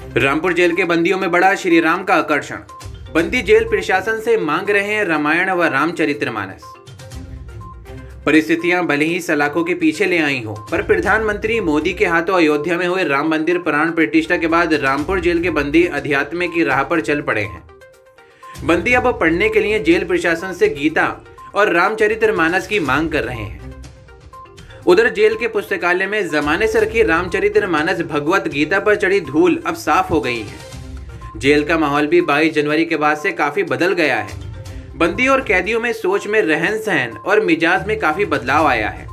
Rampur jail के बंदियों में बड़ा श्री राम का आकर्षण। बंदी जेल प्रशासन से मांग रहे हैं रामायण व रामचरितमानस। परिस्थितियां भले ही सलाखों के पीछे ले आई हो, पर प्रधानमंत्री मोदी के हाथों अयोध्या में हुए राम मंदिर प्राण प्रतिष्ठा के बाद रामपुर जेल के बंदी अध्यात्म की राह पर चल पड़े हैं। बंदी अब पढ़ने के लिए जेल प्रशासन से गीता और रामचरितमानस की मांग कर रहे हैं। उधर जेल के पुस्तकालय में जमाने से रखी रामचरितमानस भगवत गीता पर चढ़ी धूल अब साफ हो गई है। जेल का माहौल भी 22 जनवरी के बाद से काफी बदल गया है। बंदी और कैदियों में सोच में, रहन सहन और मिजाज में काफी बदलाव आया है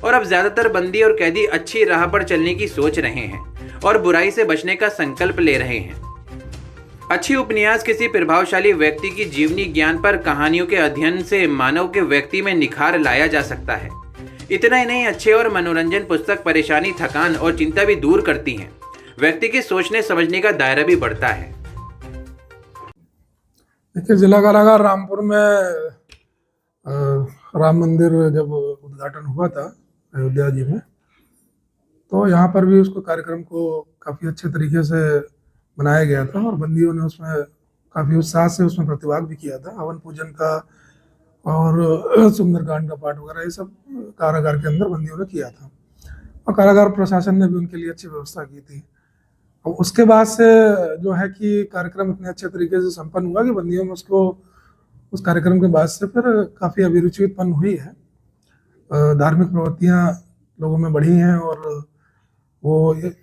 और अब ज्यादातर बंदी और कैदी अच्छी राह पर चलने की सोच रहे हैं और बुराई से बचने का संकल्प ले रहे हैं। अच्छी उपन्यास किसी प्रभावशाली व्यक्ति की जीवनी ज्ञान पर कहानियों के अध्ययन से मानव के व्यक्ति में निखार लाया जा सकता है। इतना ही नहीं, अच्छे और मनोरंजन पुस्तक परेशानी, थकान और चिंता भी दूर करती हैं। व्यक्ति के सोचने समझने का दायरा भी बढ़ता है। देखिए, जिला कारागार रामपुर में राम मंदिर जब उद्घाटन हुआ था अयोध्या जी में, तो यहाँ पर भी उसको कार्यक्रम को काफ़ी अच्छे तरीके से मनाया गया था और बंदियों ने उसमें काफ़ी उत्साह से उसमें प्रतिभाग भी किया था। हवन पूजन का और सुंदरकांड का पाठ वगैरह ये सब कारागार के अंदर बंदियों ने किया था और कारागार प्रशासन ने भी उनके लिए अच्छी व्यवस्था की थी। और उसके बाद से जो है कि कार्यक्रम इतने अच्छे तरीके से संपन्न हुआ कि बंदियों में उस कार्यक्रम के बाद से फिर काफ़ी अभिरुचि उत्पन्न हुई है। धार्मिक प्रवृत्तियाँ लोगों में बढ़ी हैं और वो ये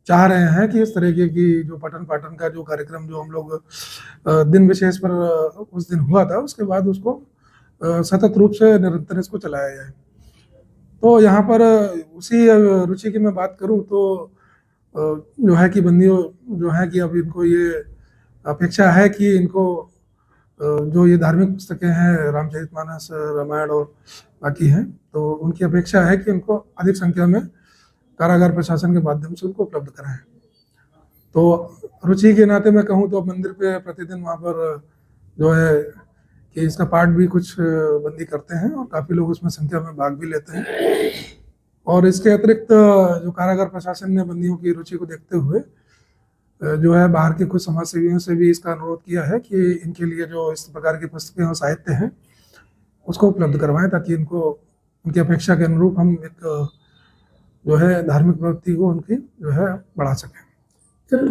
चाह रहे हैं कि इस तरीके की जो पठन पाठन का जो कार्यक्रम जो हम लोग दिन विशेष पर उस दिन हुआ था, उसके बाद उसको सतत रूप से निरंतर इसको चलाया जाए। तो यहाँ पर उसी रुचि की मैं बात करूँ तो जो है कि बंदियों जो है कि अब इनको ये अपेक्षा है कि इनको जो ये धार्मिक पुस्तकें हैं, रामचरितमानस, रामायण और बाकी हैं, तो उनकी अपेक्षा है कि उनको अधिक संख्या में कारागार प्रशासन के माध्यम से उनको उपलब्ध कराएं। तो रुचि के नाते मैं कहूँ तो मंदिर पे प्रतिदिन वहाँ पर जो है कि इसका पाठ भी कुछ बंदी करते हैं और काफ़ी लोग उसमें संख्या में भाग भी लेते हैं। और इसके अतिरिक्त जो कारागार प्रशासन ने बंदियों की रुचि को देखते हुए जो है बाहर के कुछ समाज सेवियों से भी इसका अनुरोध किया है कि इनके लिए जो इस प्रकार की पुस्तकें और साहित्य हैं उसको उपलब्ध करवाएं, ताकि इनको उनकी अपेक्षा के अनुरूप हम एक जो है धार्मिक प्रवृत्ति को उनकी जो है बढ़ा सकें। सर,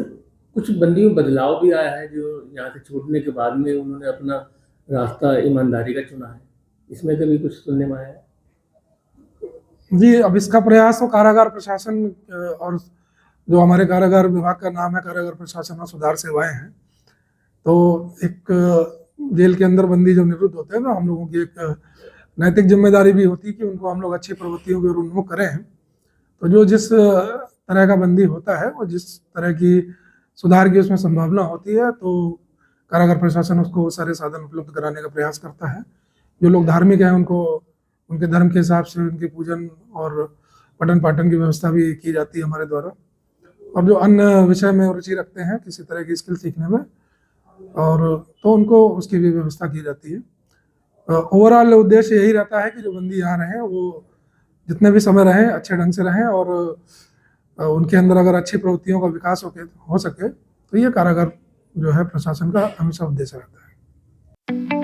कुछ बंदियों में बदलाव भी आया है जो यहाँ से छूटने के बाद में उन्होंने अपना रास्ता ईमानदारी का चुना है, इसमें कभी कुछ सुनने में आया है? जी, अब इसका प्रयास तो कारागार प्रशासन और जो हमारे कारागार विभाग का नाम है कारागार प्रशासन और सुधार सेवाएं हैं, तो एक जेल के अंदर बंदी जब निवृत्त होते हैं तो हम लोगों की एक नैतिक जिम्मेदारी भी होती है कि उनको हम लोग अच्छी प्रवृत्तियों की ओर उन्मुख करें। तो जो जिस तरह का बंदी होता है वो जिस तरह की सुधार की उसमें संभावना होती है, तो कारागार प्रशासन उसको सारे साधन उपलब्ध कराने का प्रयास करता है। जो लोग धार्मिक हैं उनको उनके धर्म के हिसाब से उनके पूजन और पठन पाठन की व्यवस्था भी की जाती है हमारे द्वारा। और जो अन्य विषय में रुचि रखते हैं किसी तरह की स्किल सीखने में, और तो उनको उसकी भी व्यवस्था की जाती है। ओवरऑल उद्देश्य यही रहता है कि जो बंदी यहाँ रहें वो जितने भी समय रहें अच्छे ढंग से रहें और उनके अंदर अगर अच्छी प्रवृत्तियों का विकास हो सके तो ये कारागार जो है प्रशासन का हमेशा उद्देश्य रहता है।